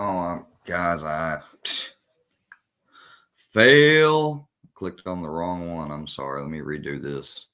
Oh, guys, I fail. Clicked on the wrong one. I'm sorry. Let me redo this.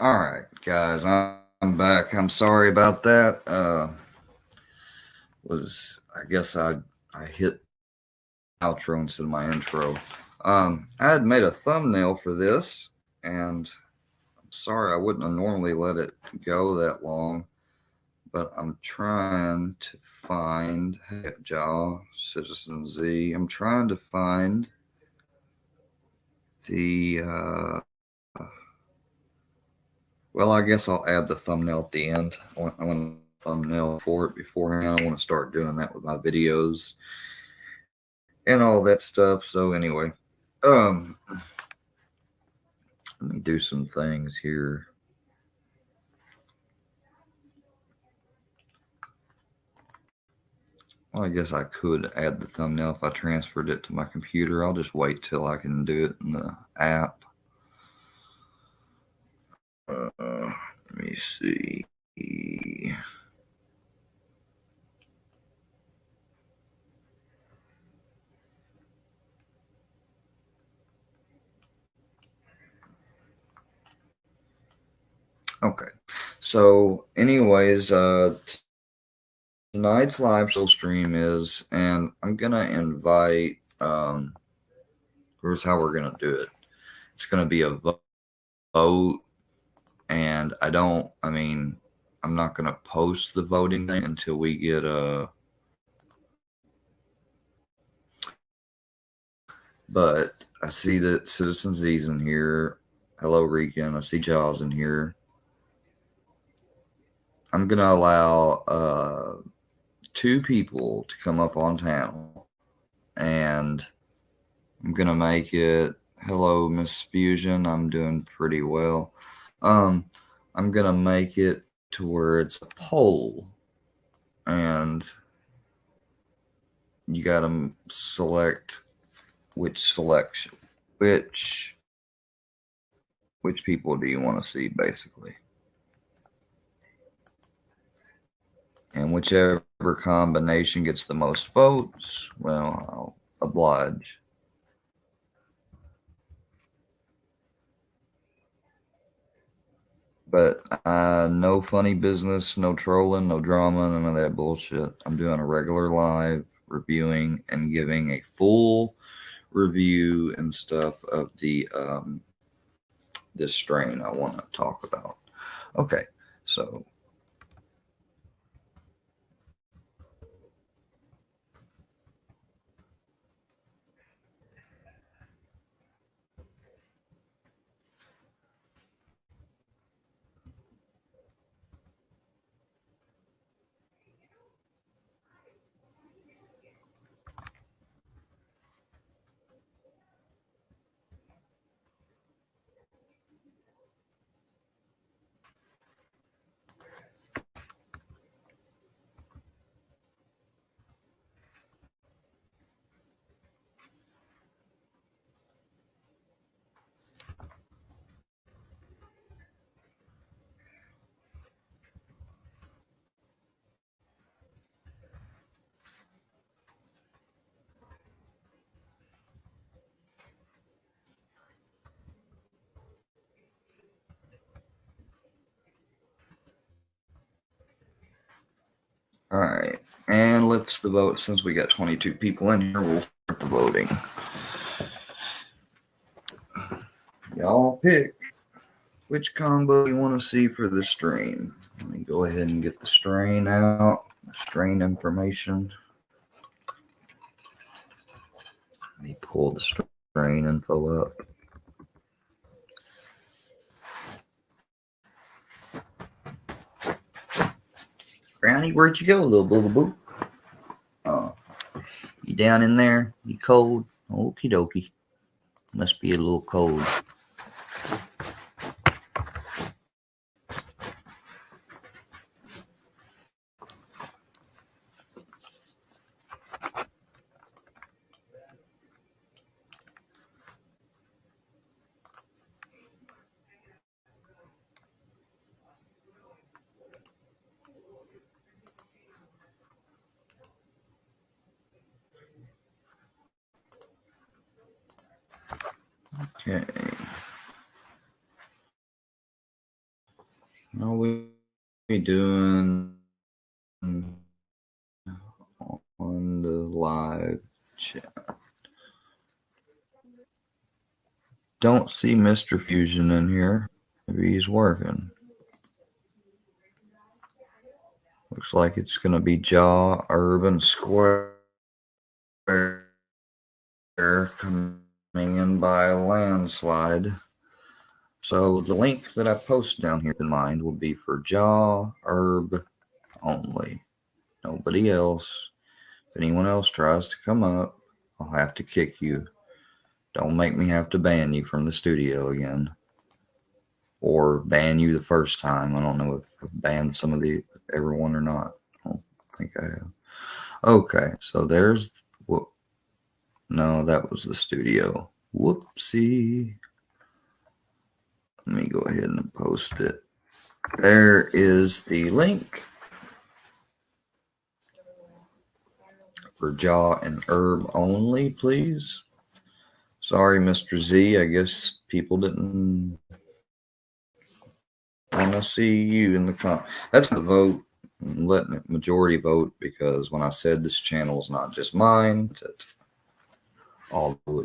All right, guys, I'm back. I'm sorry about that. I guess I hit outro instead of my intro. I had made a thumbnail for this, and I'm sorry I wouldn't have normally let it go that long, but I'm trying to find Citizen Z. I'm trying to find the well, I guess I'll add the thumbnail at the end. I want a thumbnail for it beforehand. I want to start doing that with my videos and all that stuff. So anyway, let me do some things here. Well, I guess I could add the thumbnail if I transferred it to my computer. I'll just wait till I can do it in the app. Let me see. Okay. So anyways, tonight's live stream is, and I'm going to invite, here's how we're going to do it. It's going to be a vote, and I'm not going to post the voting thing until we get but I see that Citizen Z's in here. Hello, Regan. I see Jaws in here. I'm going to allow 2 people to come up on panel, and I'm going to make it, hello, Miss Fusion. I'm doing pretty well. I'm going to make it to where it's a poll, and you got to select which people do you want to see, basically. And whichever combination gets the most votes, well, I'll oblige. But no funny business, no trolling, no drama, none of that bullshit. I'm doing a regular live reviewing and giving a full review and stuff of the this strain I want to talk about. Okay, so all right, and let's the vote. Since we got 22 people in here, we'll start the voting. Y'all pick which combo you want to see for the stream. Let me go ahead and get the strain out, strain information. Let me pull the strain info up. Brownie, where'd you go, little boogaboo? Oh, you down in there? You cold? Okie dokie. Must be a little cold. Okay. How we doing on the live chat? Don't see Mr. Fusion in here. Maybe he's working. Looks like it's going to be Urban Square coming in by a landslide. So the link that I post down here in mind will be for Herb only. Nobody else. If anyone else tries to come up, I'll have to kick you. Don't make me have to ban you from the studio again. Or ban you the first time. I don't know if I've banned everyone or not. I don't think I have. Okay, so there's no, that was the studio. Whoopsie. Let me go ahead and post it. There is the link for Jaw and Herb only, please. Sorry, Mr. Z. I guess people didn't want to see you in the comments. That's the vote. Let the majority vote, because when I said this channel is not just mine,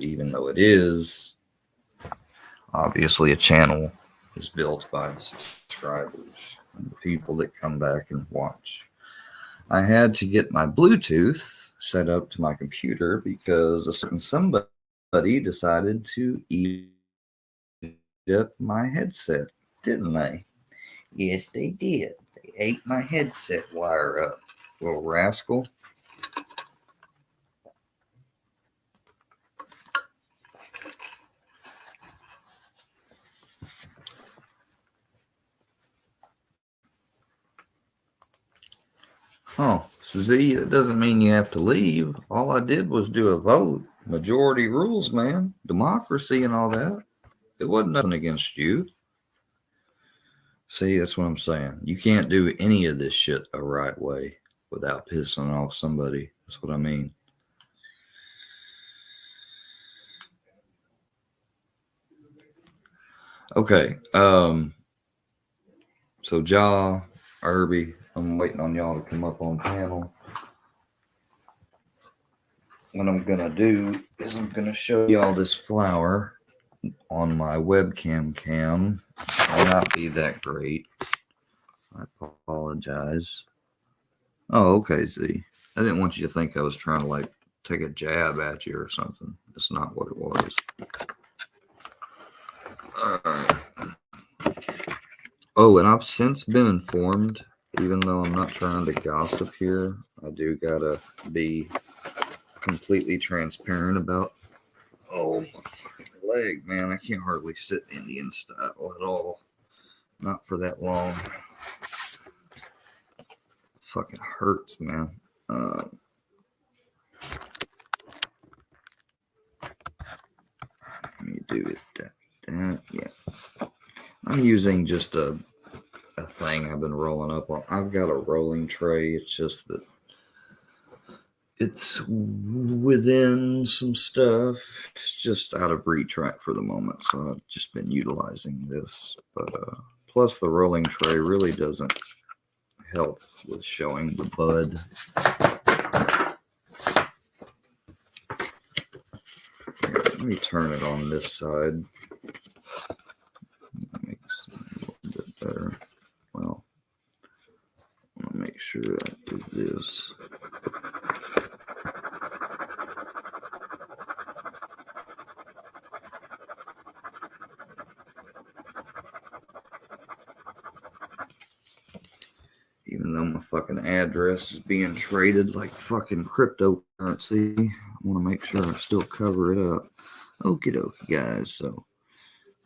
even though it is, obviously a channel is built by the subscribers and the people that come back and watch. I had to get my Bluetooth set up to my computer because a certain somebody decided to eat up my headset, didn't they? Yes, they did. They ate my headset wire up, little rascal. Oh, Z, that doesn't mean you have to leave. All I did was do a vote. Majority rules, man. Democracy and all that. It wasn't nothing against you. See, that's what I'm saying. You can't do any of this shit a right way without pissing off somebody. That's what I mean. Okay. So Jaw, Irby, I'm waiting on y'all to come up on panel. What I'm gonna do is I'm gonna show y'all this flower on my webcam cam. May not be that great. I apologize. Oh, okay, Z. I didn't want you to think I was trying to like take a jab at you or something. That's not what it was. Oh, and I've since been informed, even though I'm not trying to gossip here, I do gotta be completely transparent about, oh, my leg, man. I can't hardly sit Indian style at all. Not for that long. Fucking hurts, man. Let me do it. That, yeah. I'm using just a thing I've been rolling up on. I've got a rolling tray. It's just that it's within some stuff. It's just out of reach right for the moment, so I've just been utilizing this. But plus the rolling tray really doesn't help with showing the bud. Here, let me turn it on this side. That makes it a little bit better. Well, I'm gonna make sure I do this. Even though my My fucking address is being traded like fucking cryptocurrency. I want to make sure I still cover it up. Okie dokie, guys. So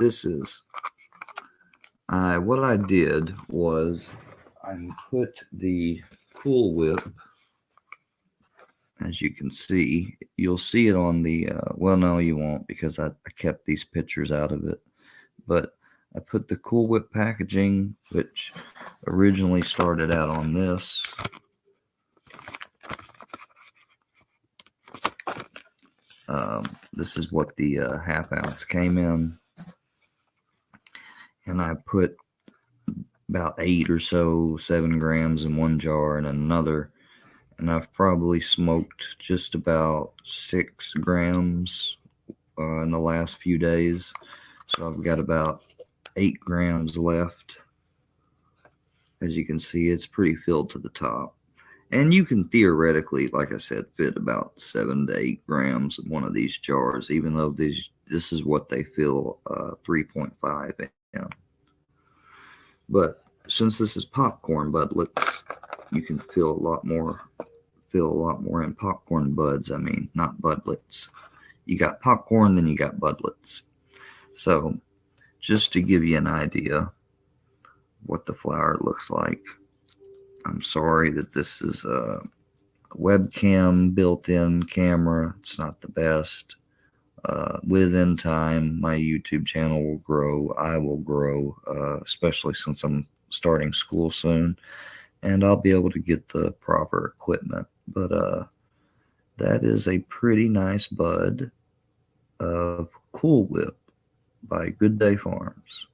this is what I did was I put the Cool Whip, as you can see. You'll see it on the well, no, you won't, because I kept these pictures out of it. But I put the Cool Whip packaging, which originally started out on this. This is what the half ounce came in. And I put about 8 or so, 7 grams in one jar and another. And I've probably smoked just about 6 grams in the last few days. So I've got about 8 grams left. As you can see, it's pretty filled to the top. And you can theoretically, like I said, fit about 7 to 8 grams in one of these jars, even though this is what they fill 3.5 in. But since this is popcorn budlets, you can fill a lot more in popcorn buds. I mean, not budlets. You got popcorn, then you got budlets. So just to give you an idea what the flower looks like. I'm sorry that this is a webcam built-in camera. It's not the best. Within time, my YouTube channel will grow. I will grow, especially since I'm starting school soon, and I'll be able to get the proper equipment. But that is a pretty nice bud of Cool Whip by Good Day Farms.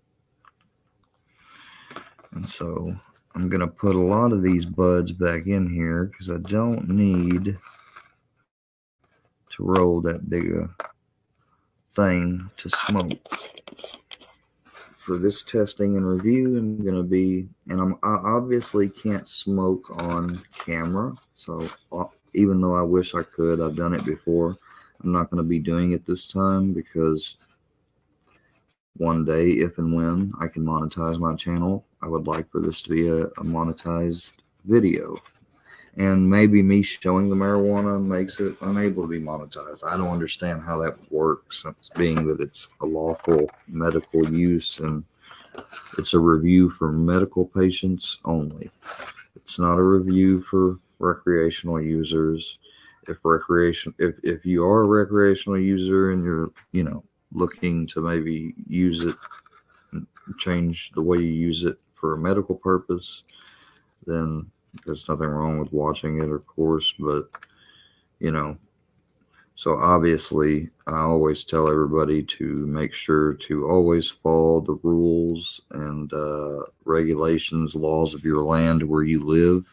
And so I'm going to put a lot of these buds back in here because I don't need to roll that big a thing to smoke. For this testing and review, I'm going to be, and I obviously can't smoke on camera. So even though I wish I could, I've done it before. I'm not going to be doing it this time because one day, if and when I can monetize my channel, I would like for this to be a monetized video. And maybe me showing the marijuana makes it unable to be monetized. I don't understand how that works, being that it's a lawful medical use and it's a review for medical patients only. It's not a review for recreational users. If you are a recreational user and you're, looking to maybe use it, change the way you use it for a medical purpose, then there's nothing wrong with watching it, of course. But so obviously I always tell everybody to make sure to always follow the rules and regulations, laws of your land where you live.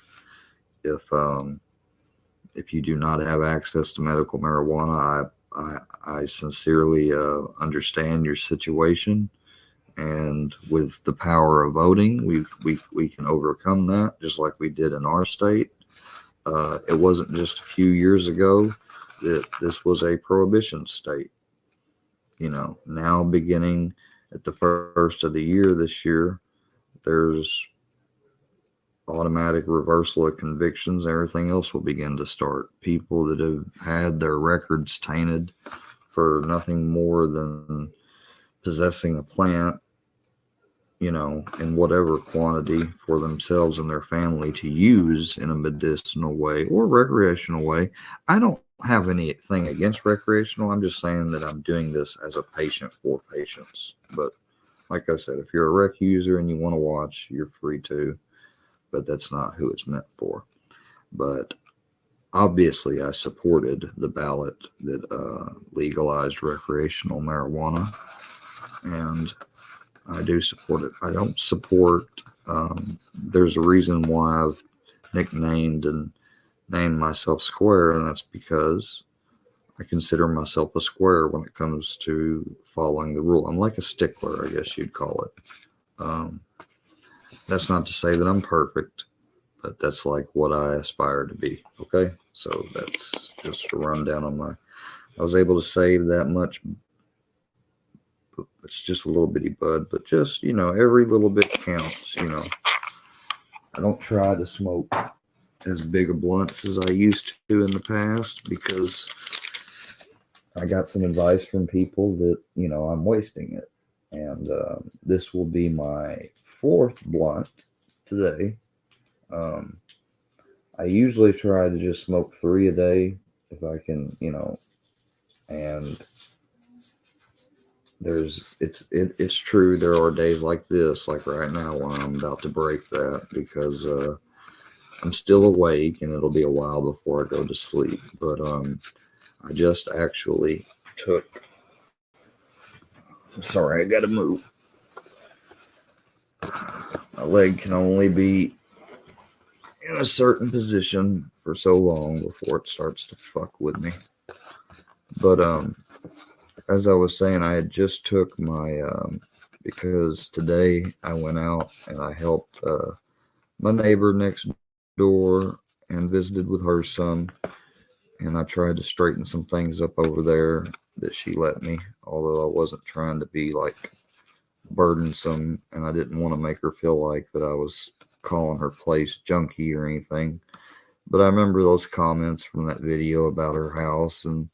If you do not have access to medical marijuana, I sincerely understand your situation, and with the power of voting, we can overcome that, just like we did in our state. It wasn't just a few years ago that this was a prohibition state. Now beginning at the first of the year this year, there's automatic reversal of convictions. Everything else will begin to start. People that have had their records tainted for nothing more than possessing a plant, in whatever quantity for themselves and their family to use in a medicinal way or recreational way. I don't have anything against recreational. I'm just saying that I'm doing this as a patient for patients. But like I said, if you're a rec user and you want to watch, you're free to. But that's not who it's meant for. But obviously I supported the ballot that legalized recreational marijuana, and I do support it. I don't support, there's a reason why I've nicknamed and named myself Square, and that's because I consider myself a square when it comes to following the rule. I'm like a stickler, I guess you'd call it. That's not to say that I'm perfect, but that's like what I aspire to be. Okay, so that's just a rundown on I was able to save that much. It's just a little bitty bud, but just, every little bit counts, I don't try to smoke as big of blunts as I used to in the past because I got some advice from people that, I'm wasting it. And this will be my fourth blunt today. Um, I usually try to just smoke 3 a day if I can, and it's true. There are days like this, like right now, when I'm about to break that because I'm still awake and it'll be a while before I go to sleep. But I just actually took. I'm sorry, I gotta move. My leg can only be in a certain position for so long before it starts to fuck with me. But as I was saying, I had just took my because today I went out and I helped my neighbor next door and visited with her son, and I tried to straighten some things up over there that she let me, although I wasn't trying to be like burdensome, and I didn't want to make her feel like that I was calling her place junky or anything. But I remember those comments from that video about her house, and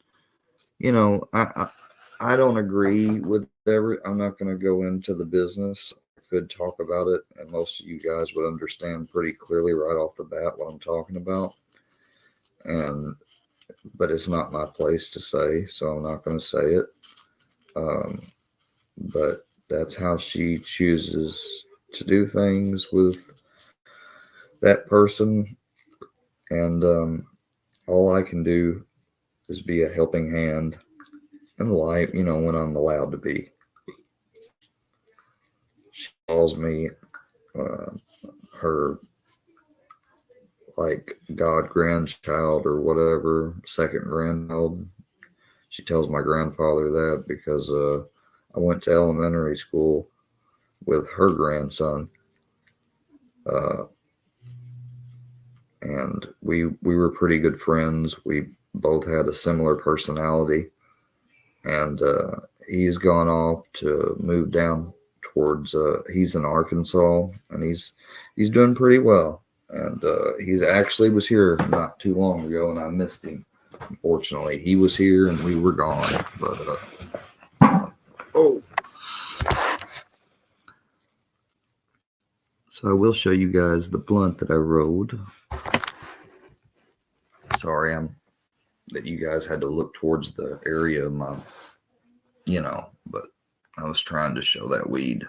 I don't agree with every. I'm not going to go into the business. I could talk about it, and most of you guys would understand pretty clearly right off the bat what I'm talking about. But it's not my place to say, so I'm not going to say it. But that's how she chooses to do things with that person, and all I can do is be a helping hand in life, when I'm allowed to be. She calls me her like god grandchild or whatever, second grandchild. She tells my grandfather that because I went to elementary school with her grandson, and we were pretty good friends. We both had a similar personality, and he's gone off to move down towards. He's in Arkansas, and he's doing pretty well. And he's actually was here not too long ago, and I missed him. Unfortunately, he was here and we were gone. But so I will show you guys the blunt that I rolled. Sorry, that you guys had to look towards the area of my, but I was trying to show that weed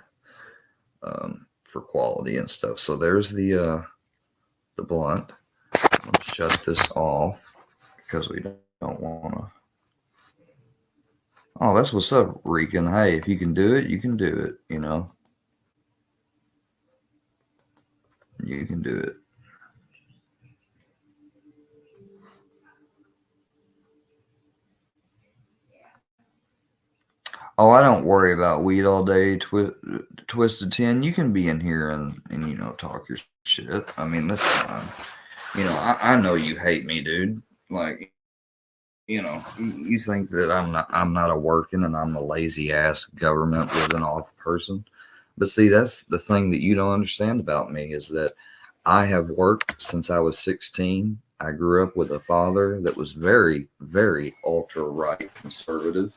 for quality and stuff. So there's the blunt. I'm gonna shut this off because we don't want to. Oh, that's what's up, Regan. Hey, if you can do it, you can do it. You can do it. Oh, I don't worry about weed all day, Twisted 10. You can be in here and talk your shit. I mean, that's fine. I know you hate me, dude. Like, you think that I'm not a working and I'm a lazy ass government living off person. But see, that's the thing that you don't understand about me is that I have worked since I was 16. I grew up with a father that was very, very ultra right conservative.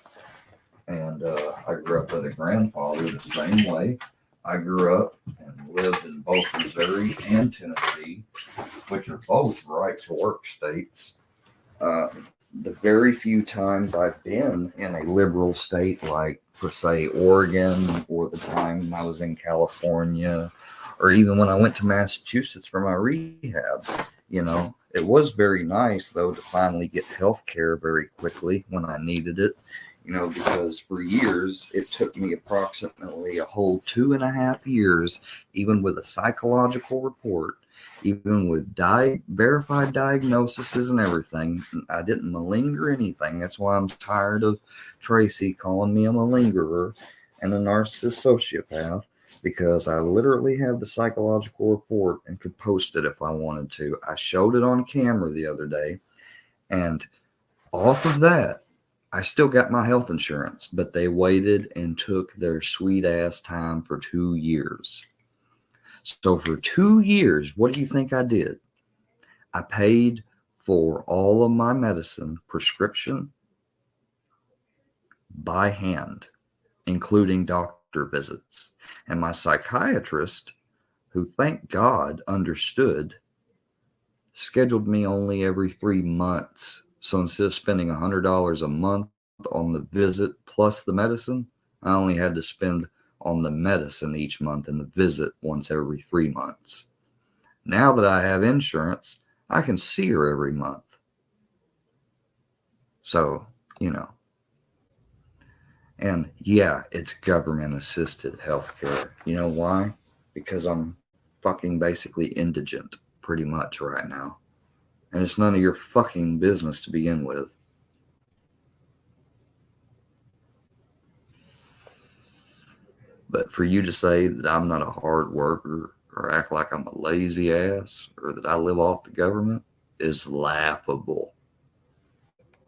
And I grew up with a grandfather the same way. I grew up and lived in both Missouri and Tennessee, which are both right to work states. The very few times I've been in a liberal state like, per se, Oregon, or the time I was in California, or even when I went to Massachusetts for my rehab, it was very nice, though, to finally get health care very quickly when I needed it. Because for years, it took me approximately a whole 2.5 years, even with a psychological report, even with verified diagnoses and everything. I didn't malinger anything. That's why I'm tired of Tracy calling me a malingerer and a narcissist sociopath, because I literally have the psychological report and could post it if I wanted to. I showed it on camera the other day, and off of that, I still got my health insurance, but they waited and took their sweet ass time for 2 years. So for 2 years, what do you think I did? I paid for all of my medicine prescription by hand, including doctor visits. And my psychiatrist, who thank God understood, scheduled me only every 3 months. So instead of spending $100 a month on the visit plus the medicine, I only had to spend on the medicine each month and the visit once every 3 months. Now that I have insurance, I can see her every month. So, and yeah, it's government assisted healthcare. You know why? Because I'm fucking basically indigent pretty much right now. And it's none of your fucking business to begin with. But for you to say that I'm not a hard worker or act like I'm a lazy ass or that I live off the government is laughable.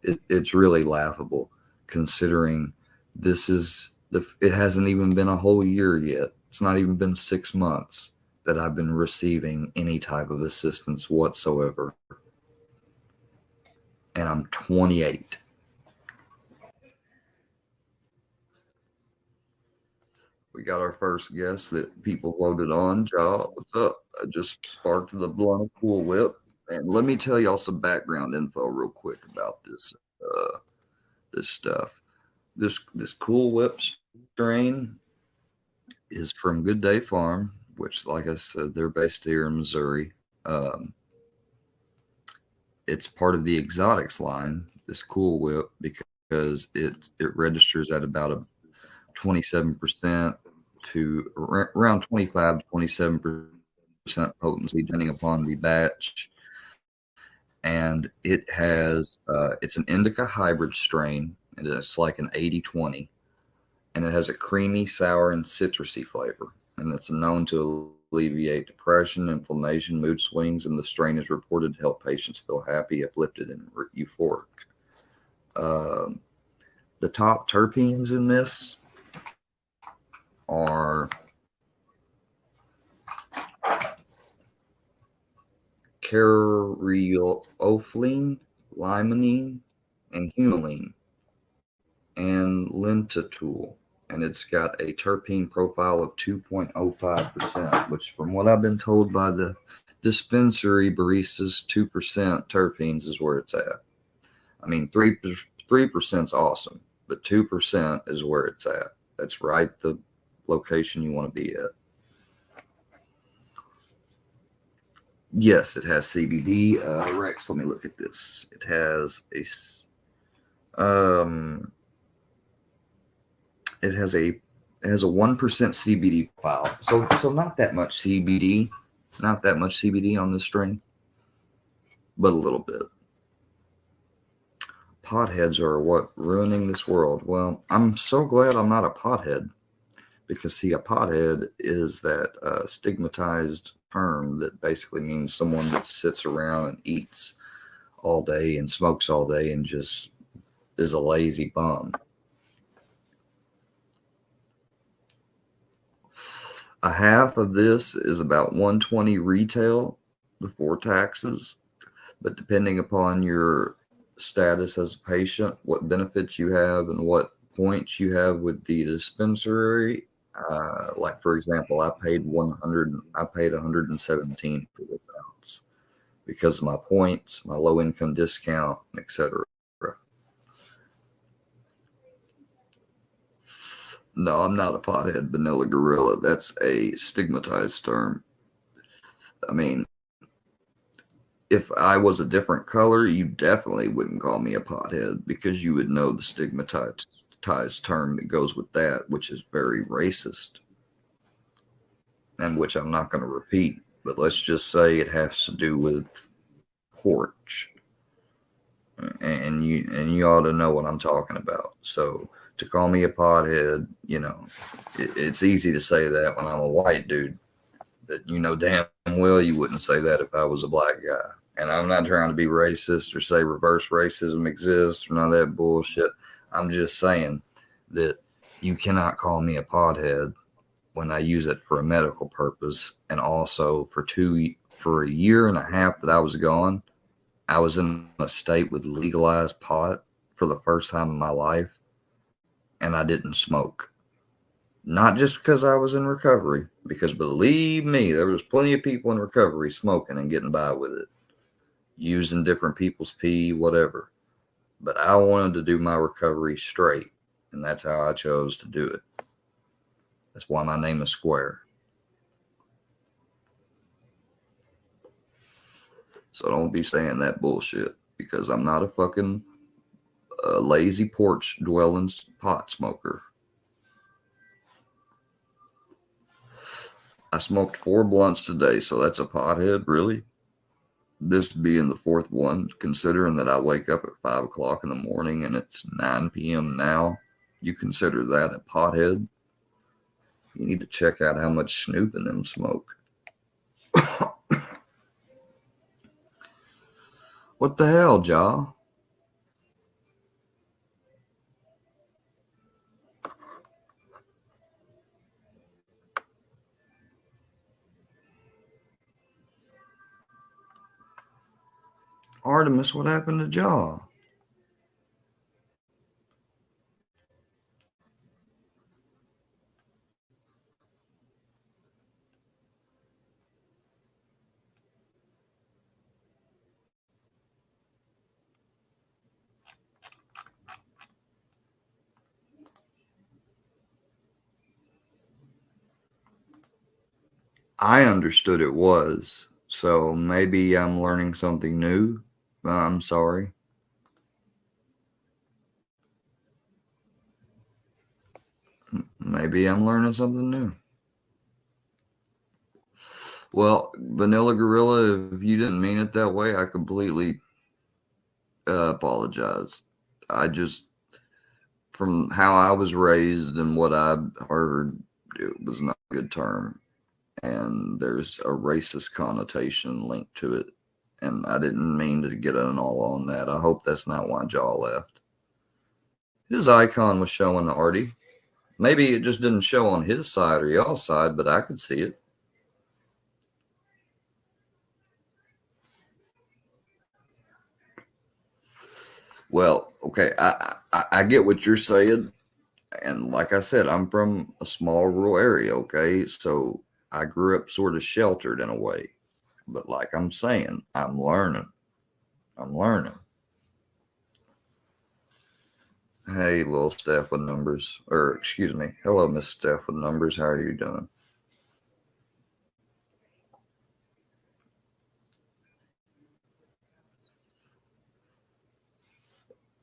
It's really laughable considering it hasn't even been a whole year yet. It's not even been 6 months that I've been receiving any type of assistance whatsoever. And I'm 28. We got our first guest that people voted on. Ja, what's up? I just sparked the blunt of Cool Whip. And let me tell y'all some background info real quick about this stuff. This Cool Whip strain is from Good Day Farm, which, like I said, they're based here in Missouri. It's part of the exotics line, this Cool Whip, because it registers at about a 27% to around 25 to 27% potency, depending upon the batch. And it's an indica hybrid strain, and it's like an 80-20, and it has a creamy, sour, and citrusy flavor. And it's known to alleviate depression, inflammation, mood swings, and the strain is reported to help patients feel happy, uplifted, and euphoric. The top terpenes in this are caryophyllene, limonene, and humulene, and linalool. And it's got a terpene profile of 2.05%, which, from what I've been told by the dispensary baristas, 2% terpenes is where it's at. I mean, 3% is awesome, but 2% is where it's at. That's right the location you want to be at. Yes, it has CBD. Rex, let me look at this. It has a 1% CBD file. So not that much CBD. Not that much CBD on this strain, but a little bit. Potheads are what ruining this world. Well, I'm so glad I'm not a pothead, because see, a pothead is that stigmatized term that basically means someone that sits around and eats all day and smokes all day and just is a lazy bum. A half of this is about $120 retail before taxes, but depending upon your status as a patient, what benefits you have, and what points you have with the dispensary, like for example, I paid 117 for this ounce because of my points, my low income discount, etc. No, I'm not a pothead vanilla gorilla. That's a stigmatized term. I mean, if I was a different color, you definitely wouldn't call me a pothead, because you would know the stigmatized term that goes with that, which is very racist, and which I'm not going to repeat. But let's just say it has to do with porch, and you ought to know what I'm talking about. So to call me a pothead, it's easy to say that when I'm a white dude, but damn well you wouldn't say that if I was a black guy. And I'm not trying to be racist or say reverse racism exists or none of that bullshit. I'm just saying that you cannot call me a pothead when I use it for a medical purpose, and also for a year and a half that I was gone, I was in a state with legalized pot for the first time in my life, and I didn't smoke. Not just because I was in recovery, because believe me, there was plenty of people in recovery smoking and getting by with it, using different people's pee, whatever. But I wanted to do my recovery straight, and that's how I chose to do it. That's why my name is Square. So don't be saying that bullshit, because I'm not a fucking lazy porch dwelling pot smoker. I smoked 4 blunts today, so that's a pothead, really? This being the 4th one, considering that I wake up at 5 o'clock in the morning and it's 9 p.m. now, you consider that a pothead? You need to check out how much Snoop and them smoke. What the hell, Ja? Artemis, what happened to Ja? I understood it was, so maybe I'm learning something new. I'm sorry. Maybe I'm learning something new. Well, Vanilla Gorilla, if you didn't mean it that way, I completely apologize. I just, from how I was raised and what I heard, it was not a good term. And there's a racist connotation linked to it. And I didn't mean to get in all on that. I hope that's not why Ja left. His icon was showing Artie. Maybe it just didn't show on his side or y'all's side, but I could see it. Well, okay, I get what you're saying. And like I said, I'm from a small rural area, okay? So I grew up sort of sheltered in a way. But like I'm saying, I'm learning. I'm learning. Hey, little Steph with numbers. Or, excuse me. Hello, Miss Steph with numbers. How are you doing?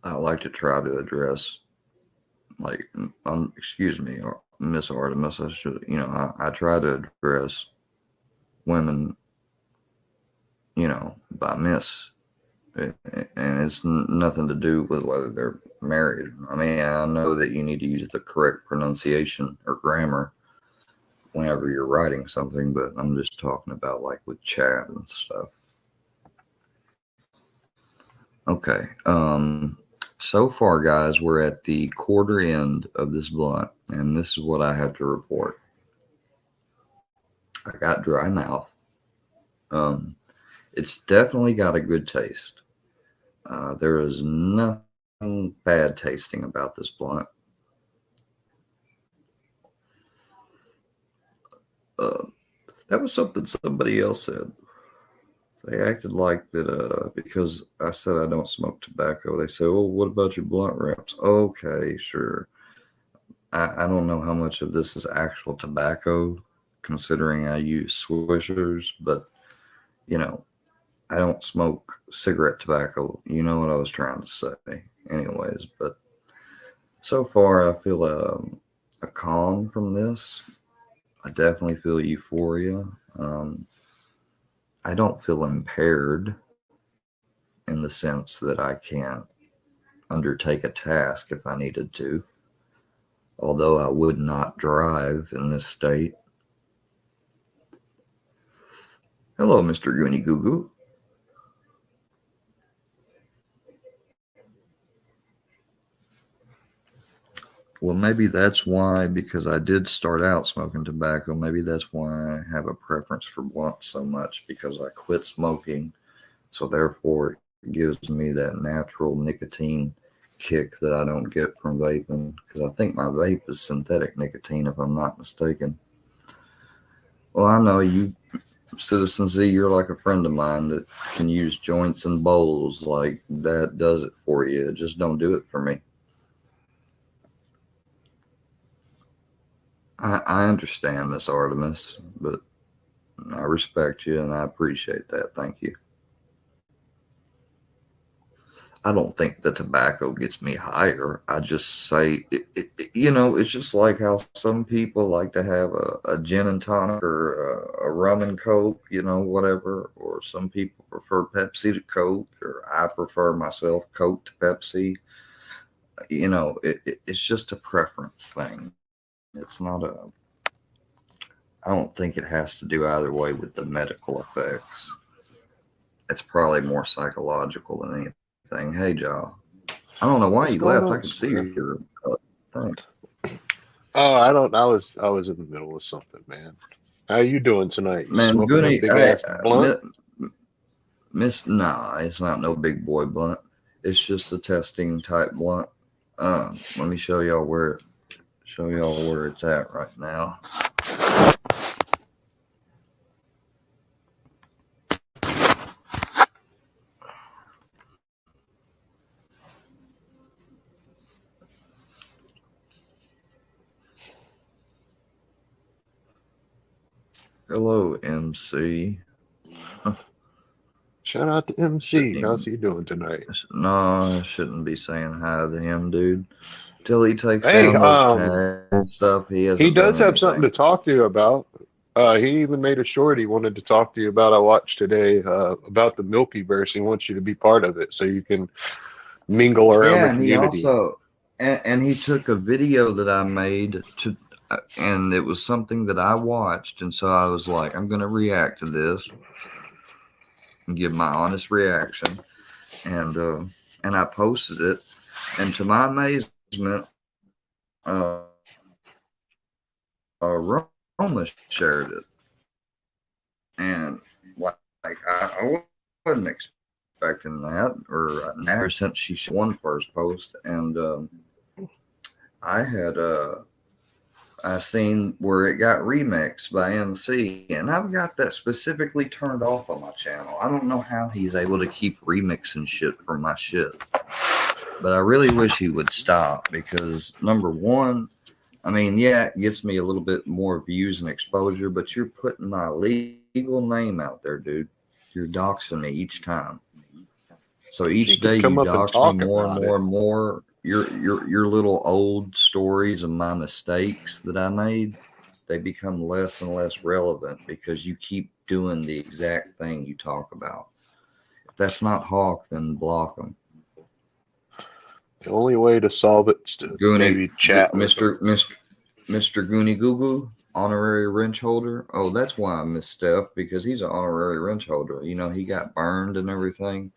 I like to try to address, like, excuse me, Miss Artemis. I should, I try to address women, by Miss. And it's nothing to do with whether they're married. I mean, I know that you need to use the correct pronunciation or grammar whenever you're writing something, but I'm just talking about like with chat and stuff. Okay. So far, guys, we're at the quarter end of this blunt, and this is what I have to report. I got dry mouth. It's definitely got a good taste. There is nothing bad tasting about this blunt. That was something somebody else said. They acted like that because I said I don't smoke tobacco. They said, well, what about your blunt wraps? Okay, sure. I don't know how much of this is actual tobacco, considering I use swishers, but, I don't smoke cigarette tobacco. You know what I was trying to say. Anyways, but so far I feel a calm from this. I definitely feel euphoria. I don't feel impaired in the sense that I can't undertake a task if I needed to, although I would not drive in this state. Hello, Mr. Goony Goo Goo. Well, maybe that's why, because I did start out smoking tobacco, maybe that's why I have a preference for blunts so much, because I quit smoking. So therefore, it gives me that natural nicotine kick that I don't get from vaping, because I think my vape is synthetic nicotine, if I'm not mistaken. Well, I know you, Citizen Z, you're like a friend of mine that can use joints and bowls. Like, that does it for you. Just don't do it for me. I understand, Miss Artemis, but I respect you and I appreciate that. Thank you. I don't think the tobacco gets me higher. I just say, it's just like how some people like to have a gin and tonic or a rum and coke, whatever. Or some people prefer Pepsi to Coke, or I prefer myself Coke to Pepsi. It's just a preference thing. It's not a, I don't think it has to do either way with the medical effects. It's probably more psychological than anything. Hey, Jaw. I don't know why you What's left. I going could on, see Square? your thing. Oh, I don't. I was in the middle of something, man. How you doing tonight? You Man, smoking that Goonie, big ass blunt? nah, it's not no big boy blunt. It's just a testing type blunt. Let me show y'all where it's at right now. Hello, MC. Shout out to Shouldn't MC. How's even. he doing tonight? No, I shouldn't be saying hi to him, dude. Till he takes Hey, down those tags and stuff, he hasn't he done does have something anything. to talk to you about. He even made a short he wanted to talk to you about. I watched today about the Milkyverse. He wants you to be part of it so you can mingle around the Yeah, and he community. also and he took a video that I made to, and it was something that I watched, and so I was like, I'm gonna react to this and give my honest reaction, and uh, and I posted it, and to my amazement, Roma shared it, and I wasn't expecting that, or now since she shared one first post, and I had I seen where it got remixed by MC, and I've got that specifically turned off on my channel. I don't know how he's able to keep remixing shit from my shit, but I really wish he would stop, because number one, I mean, yeah, it gets me a little bit more views and exposure, but you're putting my legal name out there, dude. You're doxing me each time. So each She day could you come up and dox me talk more and about more it. and more. Your little old stories of my mistakes that I made, they become less and less relevant because you keep doing the exact thing you talk about. If that's not Hawk, then block them. The only way to solve it is to Goonie, maybe chat with them. Mr. Goonie Goo Goo, honorary wrench holder. Oh, that's why I miss Steph, because he's an honorary wrench holder. He got burned and everything,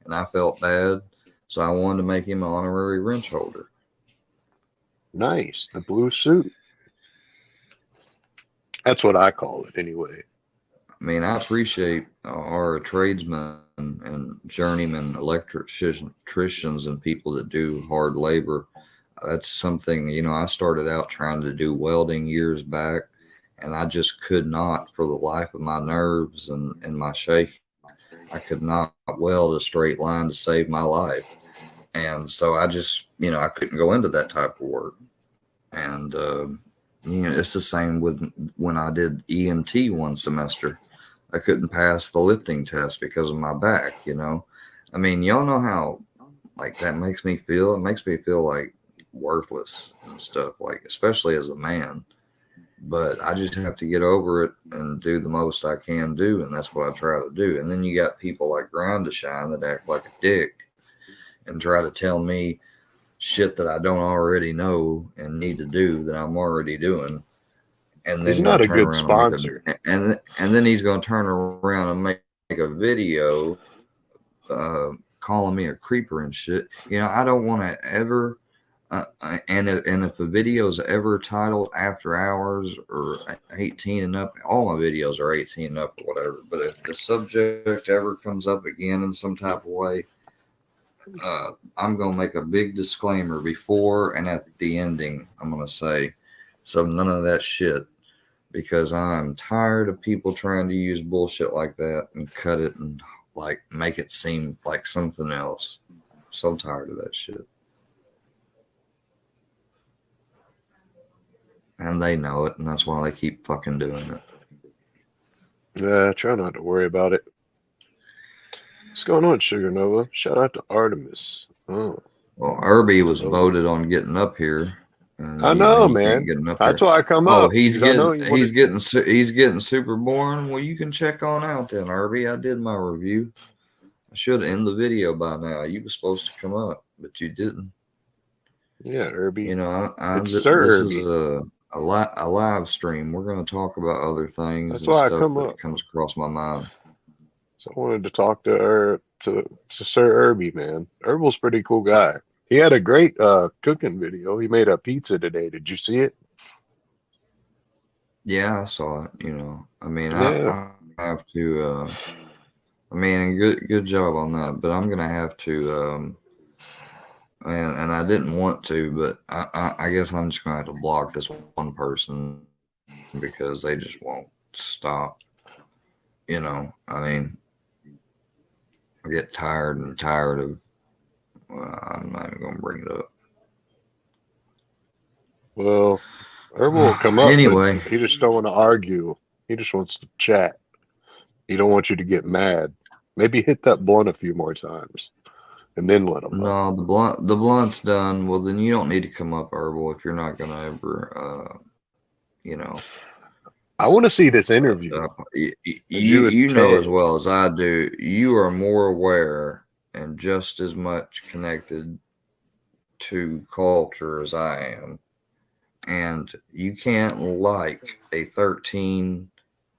and I felt bad, so I wanted to make him an honorary wrench holder. Nice, the blue suit. That's what I call it anyway. I mean, I appreciate our tradesmen and journeyman electricians and people that do hard labor. That's something, I started out trying to do welding years back, and I just could not, for the life of my nerves and my shaking, I could not weld a straight line to save my life. And so I just, I couldn't go into that type of work. And, it's the same with when I did EMT one semester. I couldn't pass the lifting test because of my back. I mean, y'all know how like that makes me feel. It makes me feel like worthless and stuff, like especially as a man. But I just have to get over it and do the most I can do, and that's what I try to do. And then you got people like Grind to Shine that act like a dick and try to tell me shit that I don't already know and need to do that I'm already doing, and He's then gonna not a turn good around and make sponsor. a and then he's gonna turn around and make a video calling me a creeper and shit. I don't want to ever. And if a video is ever titled After Hours or 18 and up, all my videos are 18 and up or whatever. But if the subject ever comes up again in some type of way, I'm gonna make a big disclaimer before and at the ending. I'm gonna say, so none of that shit, because I'm tired of people trying to use bullshit like that and cut it and like make it seem like something else. So tired of that shit. And they know it, and that's why they keep fucking doing it. Yeah, try not to worry about it. What's going on, Sugar Nova? Shout out to Artemis. Oh, Well, Irby was oh. voted on getting up here. I know, you man. can't get him up That's here. why I come Oh, up. he's 'cause I know getting you wanted- he's getting super boring. Well, you can check on out then, Irby. I did my review. I should end the video by now. You were supposed to come up, but you didn't. Yeah, Irby. You know, It's this Sir is Irby. a live stream. We're going to talk about other things That's and why I stuff come that up. comes across my mind. So I wanted to talk to Sir Irby, man. Irby's a pretty cool guy. He had a great cooking video. He made a pizza today. Did you see it? Yeah, I saw it. You know, I mean, Yeah. I have to. I mean, good job on that. But I'm gonna have to. And I didn't want to, but I guess I'm just gonna have to block this one person because they just won't stop. You know, I mean, I get tired of. I'm not even gonna bring it up. Well, Irby will come up, Anyway, but he just don't want to argue. He just wants to chat. He don't want you to get mad. Maybe hit that blunt a few more times, and then let him up. no, the blunt's done. Well, then you don't need to come up, Herbal, if you're not gonna ever, you know. I want to see this interview. You know as well as I do. You are more aware and just as much connected to culture as I am, and you can't like a 13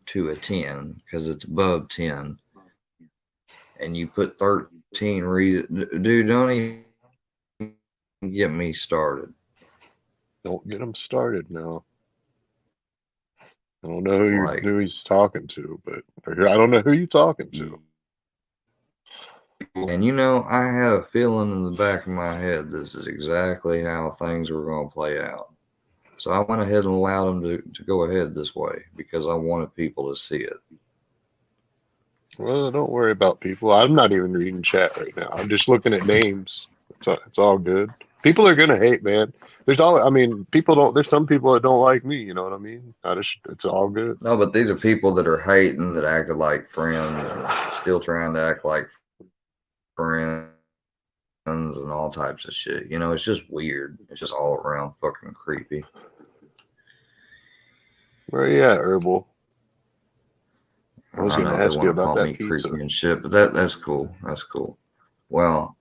to a 10 because it's above 10, and you put 13 reasons. Dude, don't even get me started. Don't get him started now. I don't know who he's talking to, but I don't know who you're talking to. And you know, I had a feeling in the back of my head this is exactly how things were going to play out. So I went ahead and allowed them to go ahead this way because I wanted people to see it. Well, don't worry about people. I'm not even reading chat right now. I'm just looking at names. It's all good. People are gonna hate, man. People don't. There's some people that don't like me. You know what I mean? It's all good. No, but these are people that are hating that acted like friends and still trying to act like friends and all types of shit. You know, it's just weird. It's just all around fucking creepy. Where you at, Herbal? I was going to ask you about that pizza and shit, but that's cool. That's cool. Well,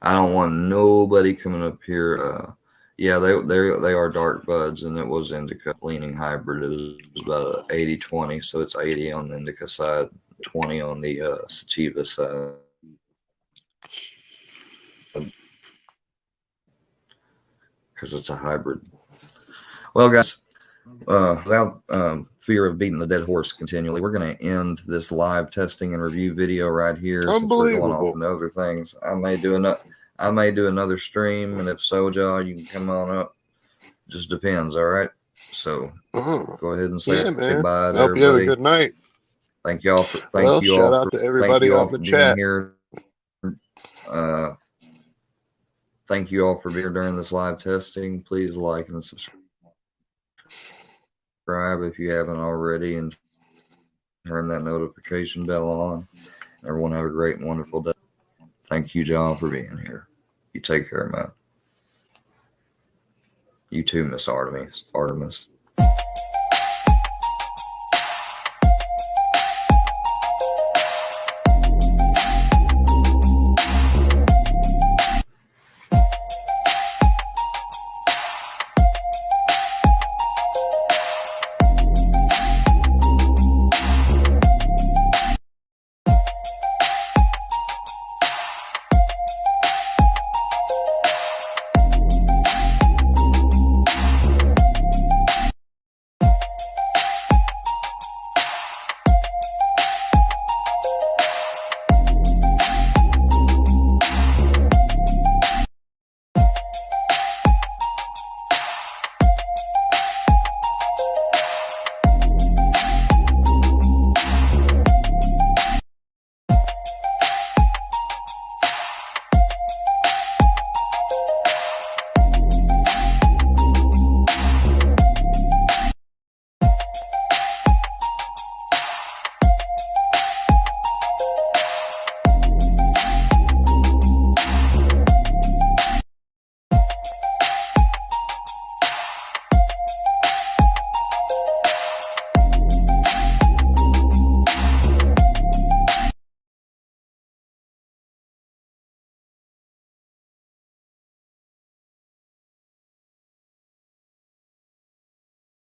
I don't want nobody coming up here. Yeah, they are dark buds, and it was indica leaning hybrid. It was about 80-20, so it's 80 on the indica side, 20 on the sativa side. Because it's a hybrid. Well, guys, without fear of beating the dead horse continually, we're going to end this live testing and review video right here. Since we're going off into other things, I may do another stream, and if so, Jaw, you can come on up. Just depends. All right. So go ahead and say goodbye to everybody. You have a good night. Thank you all for shout out to everybody on the chat here. Thank you all for being here during this live testing. Please like and subscribe if you haven't already, and turn that notification bell on. Everyone have a great and wonderful day. Thank you, John, for being here. You take care, man. You too, Miss Artemis.